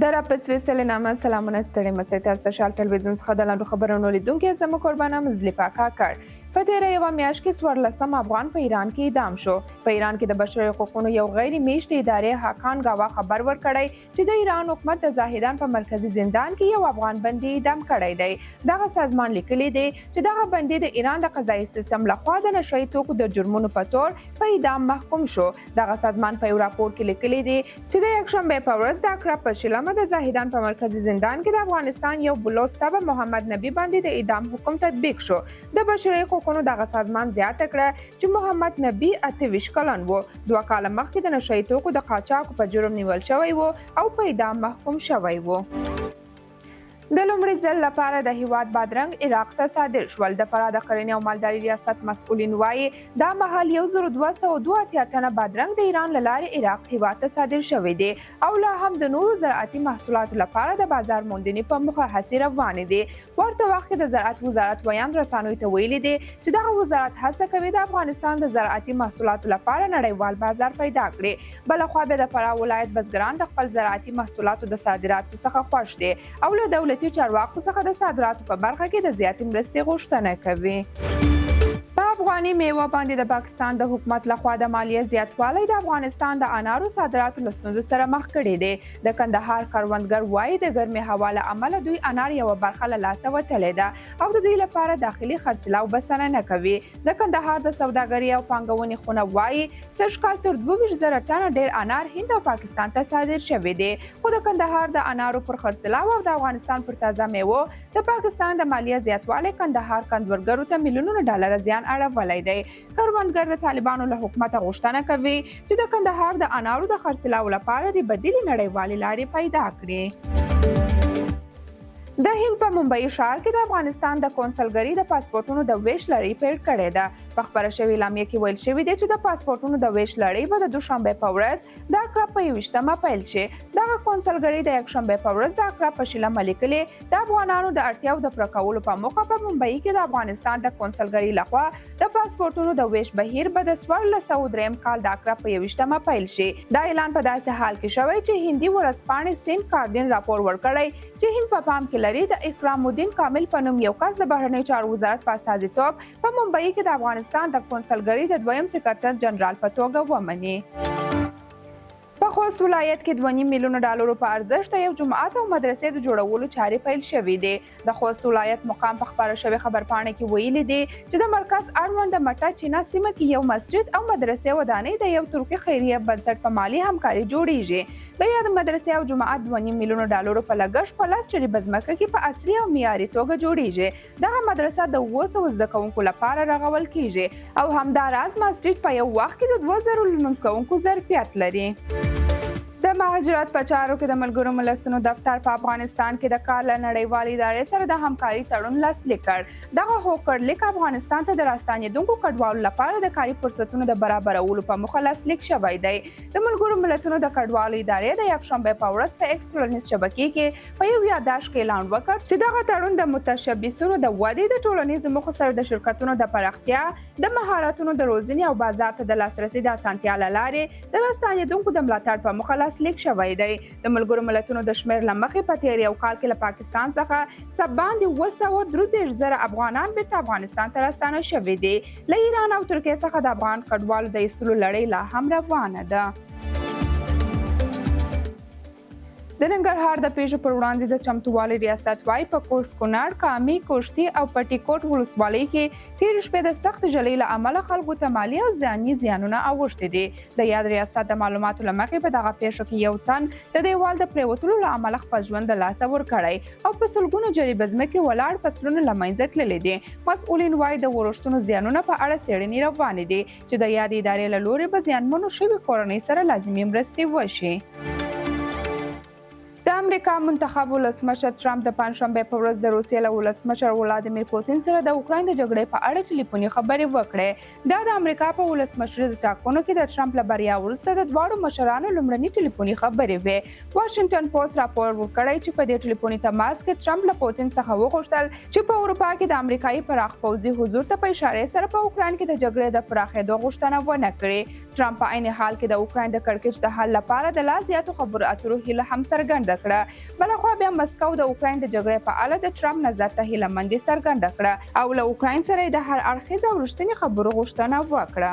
در سپېڅلې نامه سلامونه ستړي مسئ تاسو ته شال ټلویزیون څخه د لاندو خبرونو لیدونکي زموږ قربانه مزلیفه کاکړ په تېره یوه میاشت کې 14 افغان په ایران کې اعدام شو. په ایران کې د بشري حقوقو یو غیر میشتې ادارې حقان ګاوا خبر ورکړی چې د ایران حکومت د زاهدان په مرکزی زندان کې یو افغان بندي اعدام کړی دی. دغه سازمان لیکلی دی چې دغه بندي د ایران د قضایي سیستم لخوا د نشهیي توکو د جرمونو په تور په اعدام محکوم شو. دغه سازمان په یو راپور کې لیکلی دی چې د یکشنبې په ورځ د اکرا په شلمه د زاهدان په مرکزی زندان کې د افغانستان یو بلوڅ تبه محمد نبی باندې د اعدام حکم تطبیق شو. د بشري حقوقو دغه سازمان زیاته کړه چې محمد نبی 28 کلن و. 2 کاله مخکې د نشهیي توکو د قاچاق په جرم نیول شوی و او په اعدام محکوم شوی و. د لومړي ځل لپاره د هیواد بادرنګ عراق ته صادر شول. د فراه د کرنې او مالدارۍ ریاست مسؤلین وایي دا مهال 1282 ټنه بادرنګ د ایران له لارې عراق هیواد ته صادر شوی دی او لا هم د نورو زراعتي محصولاتو لپاره د بازار موندنې په موخه هڅې روانې دي. ورته وخت کې د زراعت وزارت ویاند رسنیو ته ویلي دی چې دغه وزارت هڅه کوي د افغانستان د زراعتي محصولاتو لپاره نړیوال بازار پیدا کړي. بلخوا بیا د فراه ولایت بزګران د خپل زراعتي محصولاتو د صادراتو څخه خوښ دي او له دولتي چارواکو څخه د صادراتو په برخه کې د زیاتې مرستې غوښتنه کوي. په افغاني میوه باندې د پاکستان د حکومت لخوا د مالیې زیاتوالی د افغانستان د انارو صادراتو له ستونزو سره مخ کړي دي. د کندهار کروندګر وایي د ګرمۍ هوا له امله دوی انار یوه برخه له لاسه وتلې ده او د دوی لپاره داخلي خرڅلاو بسنه نه کوي. د کندهار د سوداګرۍ او پانګونې خونه وایي سږ کال تر 22,000 ټنه ډېر انار هند او پاکستان ته صادر شوي دي. خو د کندهار د انارو پر خرڅلاو او د افغانستان پر تازه میوو د پاکستان د مالیې زیاتوالی کندهار کروندګرو ته میلیونونه ډالره زیان اړولی دی. کروندګر د طالبانو له حکومته غوښتنه کوي چې د کندهار د انارو د خرڅلاو لپاره د بدیلې نړیوالې لارې پیدا کړي. د هند په ممبئی ښار کې د افغانستان د کونسلګرۍ د پاسپورټونو د ویش لړۍ پیل کړې ده. په خپره شوې اعلامیه کې ویل شوي دي چې د پاسپورټونو د ویش لړۍ به د دوشنبې په ورځ د اکرا په 21مه پیل شي. دغه کونسلګرۍ د یکشنبې په ورځ د اکرا په شلمه لیکلې د افغانانو د اړتیاو د پوره کولو په موخه په ممبئی کې د افغانستان د کونسلګرۍ لخوا د پاسپورټونو د ویش بهیر به د 1403 کال د اکرا په 21مه پیل شي. دا اعلان په داسې حال کې شوی چې هندي ورځپاڼې سینټ کاردین راپور ورکړی چې هند په پام کې لري د اکرام الدین کامل په نوم یو کس د بهرنیو چارو وزارت په استازیتوب په ممبئی کې د افغانستان د کونسلګرۍ د دویم سکرټر جنرال په توګه ومني. په خوست ولایت کې 2.5 میلیونه ډالرو په ارزښت یو جومات او مدرسې د جوړولو چارې پیل شوې دي. د خوست ولایت مقام په خپاره شوې خبرپاڼه کې ویلي دي چې د مرکز اړوند د مټه چینا سیمه کې یو مسجد او مدرسې ودانۍ د یو ترکي خیریه بنسټ په مالي همکاري جوړیږي. د یاد مدرسې او جومات 2.5 میلیونه ډالرو په لګښت په لاس چرې بزمکه کې په عصري او معیاري توګه جوړیږي. دغه مدرسه د 200 زده کوونکو لپاره رغول کیږي او همداراز مسجد په یو وخت کې د 2000 لمونځ کوونکو ظرفیت لري. د مهاجرت په چارو کې د ملګرو ملتونو دفتر په افغانستان کې د کار له نړیوالې ادارې سره د همکاري تړون لاسلیک کړ. دغه هوکړلیک افغانستان ته د راستنېدونکو کډوالو لپاره د کاري فرصتونو د برابرولو په موخه لاسلیک شوی دی. د ملګرو ملتونو د کډوالو ادارې د یکشنبې په ورځ په ایکس ټولنیز شبکې کې په یو یادښت کې اعلان وکړ چې دغه تړون د متشبثینو د ودې، د ټولنیزو موخو سره د شرکتونو د پراختیا، د مهارتونو د روزنې او بازار ته د لاسرسي د اسانتیا له لارې د راستنېدونکو د ملاتړ په موخه لاسلیک شوی دی. د ملګرو ملتونو د شمېر له مخې په تېر یو کال کې له پاکستان څخه څه باندې 233,000 افغانان بیرته افغانستان ته راستانه شوي دي. له ایران او ترکیې څخه د افغان کډوالو د ایستلو لړۍ لا هم روانه ده. د ننګرهار د پیښو پر وړاندې د چمتووالي ریاست وایي په کوست کونړ، کامې، کوشتي او پټي کوټ ولسوالۍ کې تېرې شپې د سخت ژلۍ له امله خلکو ته مالي او ځاني زیانونه اوښتي دي. د یاد ریاست د معلوماتو له مخې په دغه پیښو کې یو تن د دیوال د پرېوتلو له امله خپل ژوند د لاسه ورکړی او په سلګونو جریبه ځمکې ولاړ فصلونه له منځه تللي دي. مسؤلین وایي د ورښتونو زیانونه په اړه څېړنې روانې دي چې د یادې ادارې له لورې به زیانمنو شوې کورنۍ سره لازمي مرستې وشي. د امریکا منتخب ولسمشر ټرمپ د پنجشنبې په ورځ د روسیې له ولسمشر ولادیمیر پوتین سره د اوکراین د جګړې په اړه ټلیفوني خبرې وکړې. دا د امریکا په ولسمشریزو ټاکنو کې د ټرمپ له بریا وروسته د دواړو مشرانو لومړنۍ ټلیفوني خبرې وې. واشنګټن پوسټ راپور ورکړی چې په دې ټلیفوني تماس کې ټرمپ له پوتین څخه وغوښتل چې په اروپا کې د امریکایي پراخ پوځي حضور ته په اشاره سره په اوکراین کې د جګړې د پراخېدو غوښتنه ونه کړي. ټرمپ په عین حال کې د اوکراین د کړکېچ د حل لپاره د لا زیاتو خبرو اترو هیله هم څرګنده کړه. بلخوا بیا مسکو د اوکراین د جګړې په اړه د ټرمپ نظر ته هیله مندي څرګنده کړه او له اوکراین سره د هر اړخیز او رښتینې خبرو غوښتنه وکړه.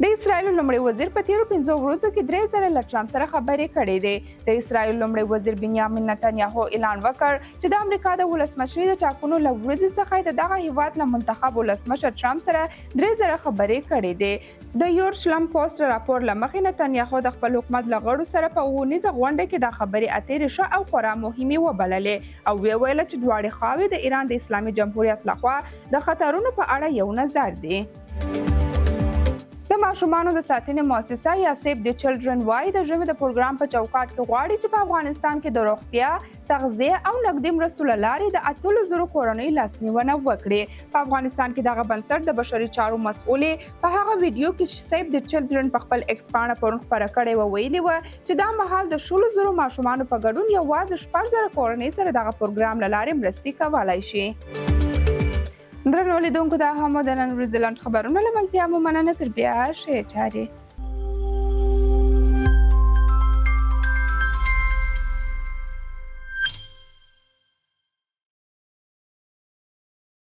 د اسرایل لومړي وزیر په تیرو 5 ورځو کې 3 ځله له ټرمپ سره خبرې کړې دي. د اسرایل لومړي وزیر بنیامین نتنیاهو اعلان وکړ چې د امریکا د ولسمشرۍ د ټاکنو له ورځې څخه د دغه هیواد له منتخب ولسمشر ټرمپ سره 3 ځله خبرې کړې دي. د یورشلم پوسټ راپور له مخې نتنیاهو د خپل حکومت له غړو سره په اونیزه غونډه کې د خبرې اترې ښه او خورا مهمې وبللې او ویل چې دواړې خواوې د ایران د اسلامي جمهوریت لخوا د خطرونو په اړه یو نظر دی. د ماشومانو د ساتنې مؤسسه یا سیف د چلډرن وايي د ژمي د پروګرام په چوکاټ کې غواړي چې په افغانستان کې د روغتیا، تغذیه او نقدي مرستو له لارې د 800 کورنیو لاسنیونه وکړي. په افغانستان کې دغه بنسټ د بشري چارو مسؤلې په هغه ویډیو کې سیف د چلډرن په خپل ایکس پاڼه پرون خپره کړې و ویلي و چې دا مهال د 16,000 ماشومانو په ګډون یوازې 4,000 کورنۍ سره دغه پروګرام له لارې مرستې کولای شي. درنو لیدونکو دا هم د نن ورځې لاند خبرونه له ملتیا مو مننه تر بیا ښې چارې.